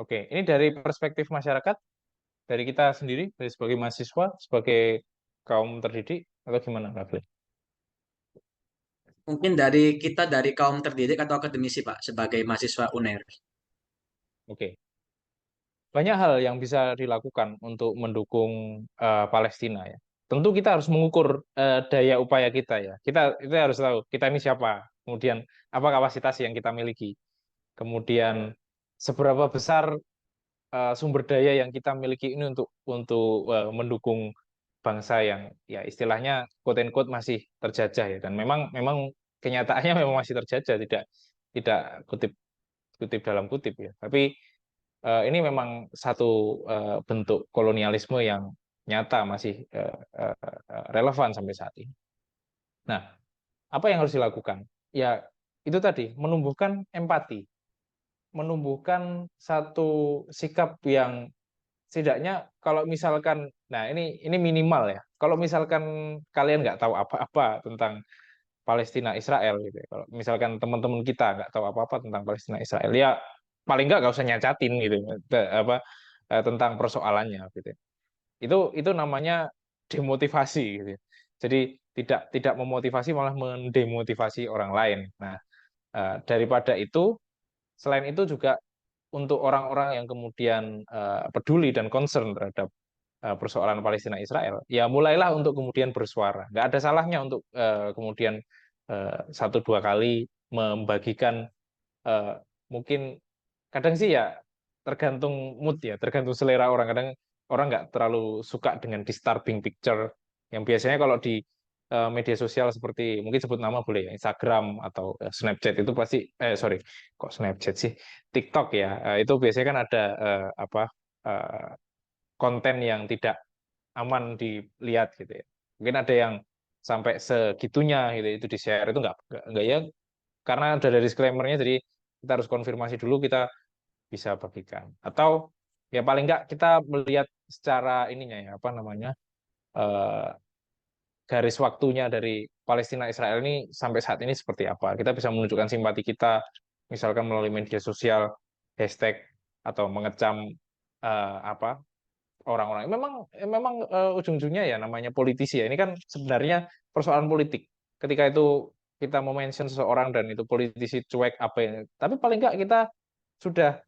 Oke, ini dari perspektif masyarakat, dari kita sendiri, dari sebagai mahasiswa, sebagai kaum terdidik, atau gimana, Rafli? Mungkin dari kita dari kaum terdidik atau akademisi, Pak, sebagai mahasiswa UNER. Oke, banyak hal yang bisa dilakukan untuk mendukung Palestina ya. Tentu kita harus mengukur daya upaya kita ya. Kita harus tahu kita ini siapa, kemudian apa kapasitas yang kita miliki, kemudian seberapa besar sumber daya yang kita miliki ini untuk mendukung bangsa yang ya istilahnya quote and quote masih terjajah ya, dan memang memang kenyataannya memang masih terjajah, tidak tidak kutip kutip dalam kutip ya, tapi ini memang satu bentuk kolonialisme yang nyata masih relevan sampai saat ini. Nah, apa yang harus dilakukan? Ya, itu tadi, menumbuhkan empati, menumbuhkan satu sikap yang setidaknya kalau misalkan, nah ini minimal ya, kalau misalkan kalian nggak tahu apa-apa tentang Palestina Israel gitu ya. Kalau misalkan teman-teman kita nggak tahu apa-apa tentang Palestina Israel, ya paling nggak usah nyacatin gitu ya, tentang persoalannya gitu ya. Itu namanya demotivasi gitu ya. Jadi tidak memotivasi, malah mendemotivasi orang lain. Nah, daripada itu, selain itu juga untuk orang-orang yang kemudian peduli dan concern terhadap persoalan Palestina Israel, ya mulailah untuk kemudian bersuara. Nggak ada salahnya untuk kemudian satu dua kali membagikan, eh, mungkin kadang sih ya tergantung mood ya, tergantung selera orang. Kadang orang nggak terlalu suka dengan disturbing picture yang biasanya kalau di media sosial seperti, mungkin sebut nama boleh ya, Instagram atau Snapchat, itu pasti sorry, kok Snapchat sih, TikTok ya, itu biasanya kan ada eh, konten yang tidak aman dilihat gitu ya. Mungkin ada yang sampai segitunya gitu itu di-share, itu nggak ya, karena udah ada disclaimer-nya, jadi kita harus konfirmasi dulu, kita bisa bagikan. Atau ya paling nggak kita melihat secara ininya ya, apa namanya, eh, garis waktunya dari Palestina Israel ini sampai saat ini seperti apa. Kita bisa menunjukkan simpati kita misalkan melalui media sosial, hashtag, atau mengecam apa orang-orang. Memang ujung-ujungnya ya namanya politisi ya. Ini kan sebenarnya persoalan politik. Ketika itu kita mau mention seseorang dan itu politisi cuek apa yang, tapi paling nggak kita sudah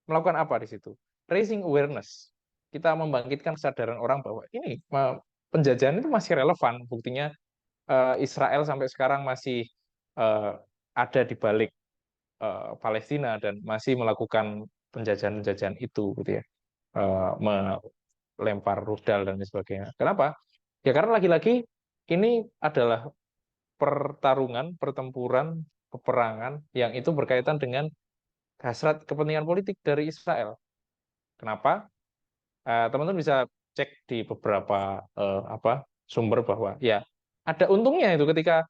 melakukan apa di situ? Raising awareness. Kita membangkitkan kesadaran orang bahwa ini penjajahan itu masih relevan. Buktinya Israel sampai sekarang masih eh, ada di balik Palestina dan masih melakukan penjajahan-penjajahan itu gitu ya. Melempar rudal dan lain sebagainya. Kenapa? Ya karena lagi-lagi ini adalah pertarungan, pertempuran, peperangan yang itu berkaitan dengan hasrat kepentingan politik dari Israel. Kenapa? Teman-teman bisa cek di beberapa sumber bahwa ya ada untungnya itu ketika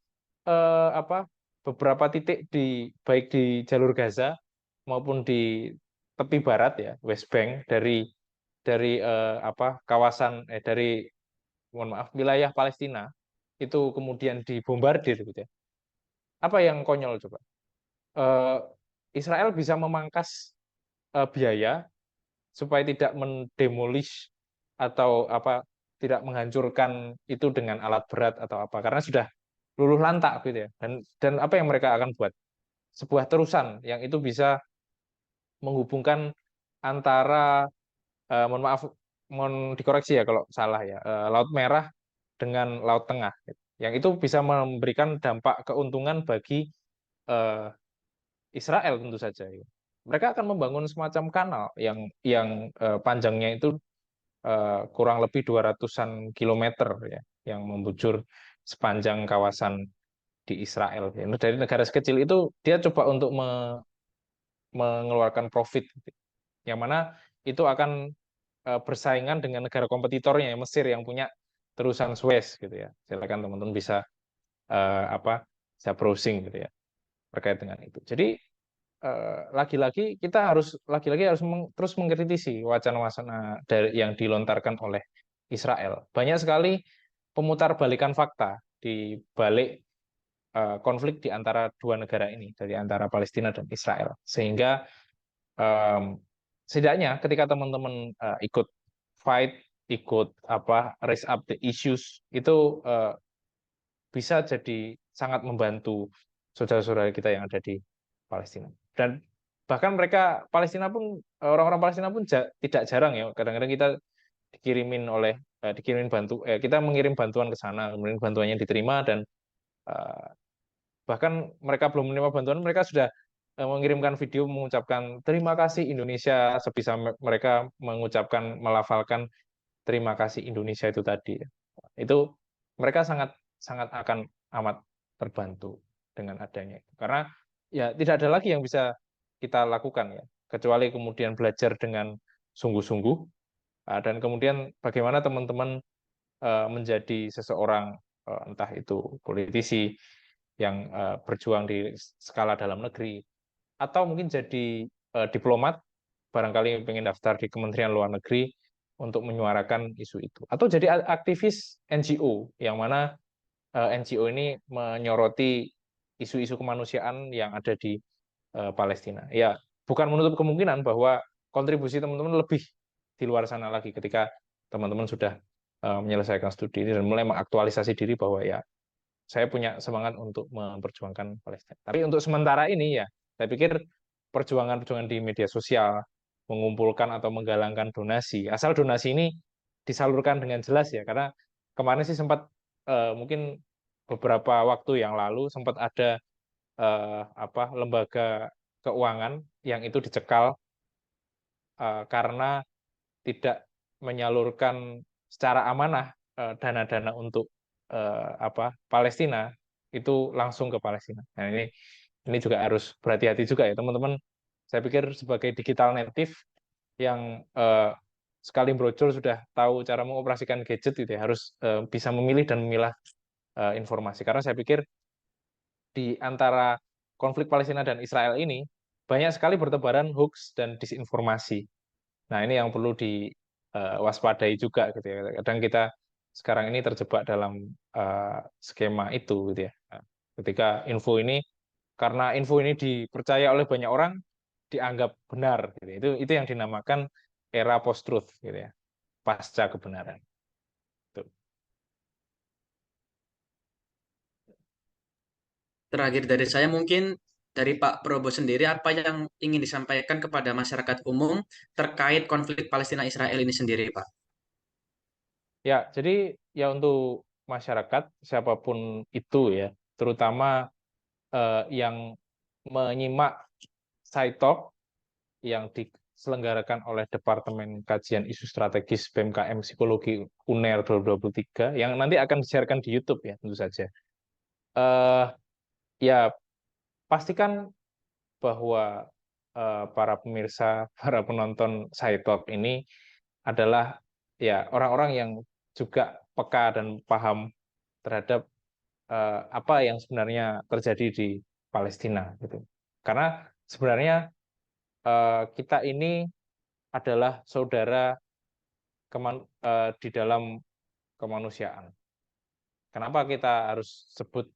beberapa titik di baik di jalur Gaza maupun di tepi barat ya West Bank dari kawasan dari mohon maaf wilayah Palestina itu kemudian dibombardir gitu ya. Apa yang konyol coba? Eh, Israel bisa memangkas biaya supaya tidak mendemolish atau tidak menghancurkan itu dengan alat berat atau apa karena sudah luluh lantak gitu ya. Dan apa yang mereka akan buat? Sebuah terusan yang itu bisa menghubungkan antara mohon maaf, mohon dikoreksi ya kalau salah ya, Laut Merah dengan Laut Tengah, gitu. Yang itu bisa memberikan dampak keuntungan bagi eh, Israel tentu saja. Ya. Mereka akan membangun semacam kanal yang panjangnya itu kurang lebih 200-an kilometer ya, yang membujur sepanjang kawasan di Israel. Ya. Dari negara sekecil itu dia coba untuk mengeluarkan profit, gitu. Yang mana itu akan bersaingan dengan negara kompetitornya ya, Mesir yang punya terusan Suez gitu ya. Silakan teman-teman bisa bisa browsing gitu ya terkait dengan itu. Jadi lagi-lagi kita harus terus mengkritisi wacana-wacana dari yang dilontarkan oleh Israel. Banyak sekali pemutarbalikan fakta di balik konflik di antara dua negara ini, dari antara Palestina dan Israel. Sehingga setidaknya ketika teman-teman ikut fight, ikut raise up the issues, itu bisa jadi sangat membantu saudara-saudara kita yang ada di Palestina. Dan bahkan Palestina pun orang-orang Palestina pun tidak jarang ya. Kadang-kadang kita kita mengirim bantuan ke sana, kemudian bantuannya diterima dan eh, bahkan mereka belum menerima bantuan, mereka sudah mengirimkan video mengucapkan terima kasih Indonesia, sebisa mereka mengucapkan melafalkan terima kasih Indonesia itu tadi. Itu mereka sangat sangat akan amat terbantu dengan adanya itu. Karena ya tidak ada lagi yang bisa kita lakukan ya, kecuali kemudian belajar dengan sungguh-sungguh dan kemudian bagaimana teman-teman menjadi seseorang entah itu politisi yang berjuang di skala dalam negeri atau mungkin jadi diplomat barangkali pengen daftar di Kementerian Luar Negeri untuk menyuarakan isu itu atau jadi aktivis NGO yang mana NGO ini menyoroti isu-isu kemanusiaan yang ada di Palestina. Ya, bukan menutup kemungkinan bahwa kontribusi teman-teman lebih di luar sana lagi ketika teman-teman sudah menyelesaikan studi ini dan mulai mengaktualisasi diri bahwa ya saya punya semangat untuk memperjuangkan Palestina. Tapi untuk sementara ini ya, saya pikir perjuangan-perjuangan di media sosial, mengumpulkan atau menggalangkan donasi, asal donasi ini disalurkan dengan jelas ya, karena kemarin sih sempat mungkin beberapa waktu yang lalu sempat ada lembaga keuangan yang itu dicekal karena tidak menyalurkan secara amanah dana-dana untuk Palestina itu langsung ke Palestina. Nah ini juga harus berhati-hati juga ya teman-teman. Saya pikir sebagai digital native yang sekali brocol sudah tahu cara mengoperasikan gadget gitu ya, harus bisa memilih dan memilah informasi. Karena saya pikir di antara konflik Palestina dan Israel ini banyak sekali bertebaran hoax dan disinformasi. Nah, ini yang perlu diwaspadai juga gitu ya. Kadang kita sekarang ini terjebak dalam skema itu gitu ya. Nah, ketika karena info ini dipercaya oleh banyak orang, dianggap benar gitu. Itu yang dinamakan era post truth gitu ya. Pasca kebenaran. Tuh. Terakhir dari saya mungkin dari Pak Probo sendiri apa yang ingin disampaikan kepada masyarakat umum terkait konflik Palestina Israel ini sendiri, Pak? Ya, jadi ya untuk masyarakat siapapun itu ya, terutama yang menyimak Side Talk yang diselenggarakan oleh Departemen Kajian Isu Strategis BMKM Psikologi UNER 2023 yang nanti akan disiarkan di YouTube ya tentu saja. Ya pastikan bahwa para pemirsa, para penonton Side Talk ini adalah ya orang-orang yang juga peka dan paham terhadap apa yang sebenarnya terjadi di Palestina gitu. Karena sebenarnya kita ini adalah saudara di dalam kemanusiaan. Kenapa kita harus sebut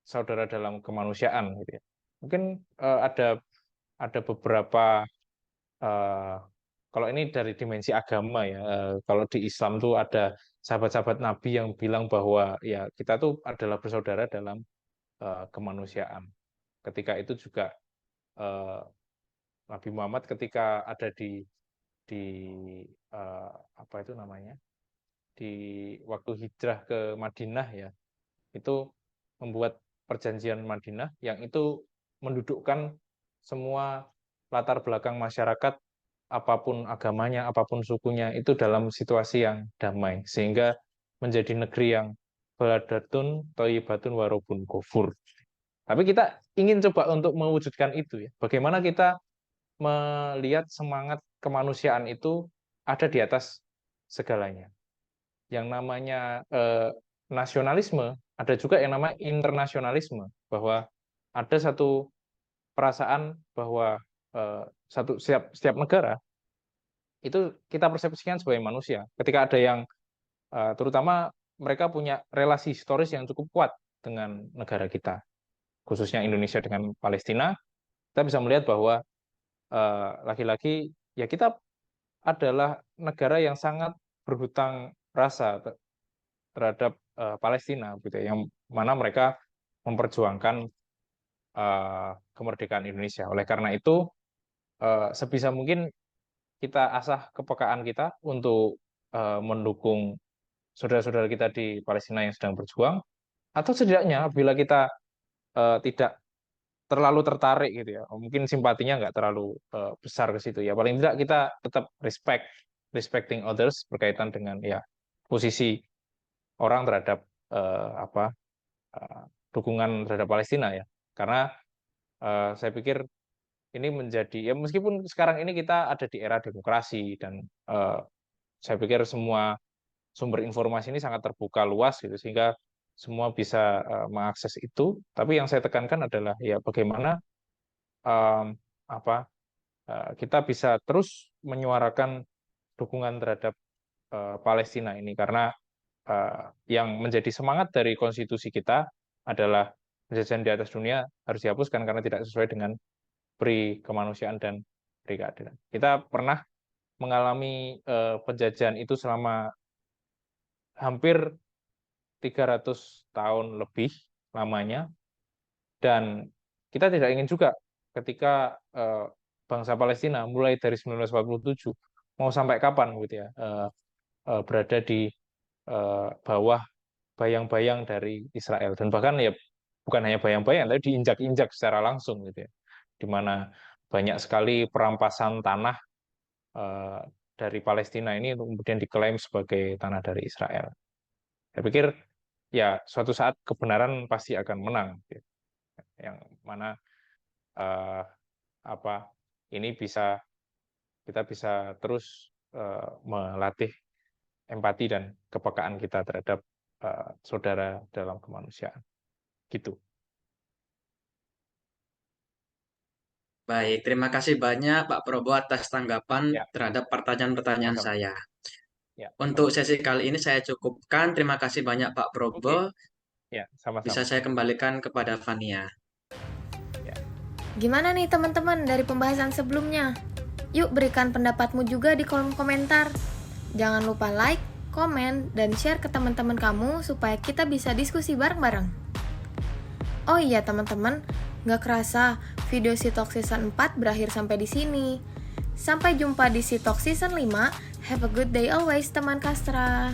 saudara dalam kemanusiaan gitu ya? Mungkin ada beberapa kalau ini dari dimensi agama ya. Kalau di Islam tuh ada sahabat-sahabat Nabi yang bilang bahwa ya kita tuh adalah bersaudara dalam kemanusiaan. Ketika itu juga Nabi Muhammad ketika ada di apa itu namanya, di waktu hijrah ke Madinah ya, itu membuat perjanjian Madinah yang itu mendudukkan semua latar belakang masyarakat apapun agamanya, apapun sukunya itu dalam situasi yang damai sehingga menjadi negeri yang baladatun thayyibatun warabun ghafur. Tapi kita ingin coba untuk mewujudkan itu ya. Bagaimana kita melihat semangat kemanusiaan itu ada di atas segalanya. Yang namanya nasionalisme, ada juga yang namanya internasionalisme, bahwa ada satu perasaan bahwa setiap negara itu kita persepsikan sebagai manusia. Ketika ada yang terutama mereka punya relasi historis yang cukup kuat dengan negara kita, khususnya Indonesia dengan Palestina, kita bisa melihat bahwa lagi-lagi ya kita adalah negara yang sangat berhutang rasa terhadap Palestina, gitu ya, yang mana mereka memperjuangkan kemerdekaan Indonesia. Oleh karena itu, sebisa mungkin kita asah kepekaan kita untuk mendukung saudara-saudara kita di Palestina yang sedang berjuang, atau setidaknya bila kita tidak terlalu tertarik gitu ya, mungkin simpatinya nggak terlalu besar ke situ ya, paling tidak kita tetap respecting others berkaitan dengan ya posisi orang terhadap dukungan terhadap Palestina ya, karena saya pikir ini menjadi ya meskipun sekarang ini kita ada di era demokrasi dan saya pikir semua sumber informasi ini sangat terbuka luas gitu sehingga semua bisa mengakses itu, tapi yang saya tekankan adalah ya bagaimana kita bisa terus menyuarakan dukungan terhadap Palestina ini, karena yang menjadi semangat dari konstitusi kita adalah penjajahan di atas dunia harus dihapuskan karena tidak sesuai dengan pri kemanusiaan dan pri keadilan. Kita pernah mengalami penjajahan itu selama hampir 300 tahun lebih lamanya, dan kita tidak ingin juga ketika bangsa Palestina mulai dari 1947 mau sampai kapan gitu ya berada di bawah bayang-bayang dari Israel, dan bahkan ya bukan hanya bayang-bayang tapi diinjak-injak secara langsung gitu ya, di mana banyak sekali perampasan tanah dari Palestina ini kemudian diklaim sebagai tanah dari Israel. Saya pikir ya suatu saat kebenaran pasti akan menang, gitu. Yang mana ini kita bisa terus melatih empati dan kepekaan kita terhadap saudara dalam kemanusiaan, gitu. Baik, terima kasih banyak Pak Probo atas tanggapan Ya, terhadap pertanyaan-pertanyaan sama-sama. saya. Ya, Untuk sama-sama. sesi kali ini saya cukupkan. Terima kasih banyak Pak Oke, Probo. ya, Bisa sama-sama. saya kembalikan kepada Fania. Ya. Gimana nih teman-teman dari pembahasan sebelumnya? Yuk berikan pendapatmu juga di kolom komentar. Jangan lupa like, komen, dan share ke teman-teman kamu supaya kita bisa diskusi bareng-bareng. Oh iya teman-teman, nggak kerasa video Sitok Season 4 berakhir sampai di sini. Sampai jumpa di Sitok Season 5. Have a good day always teman Kastra.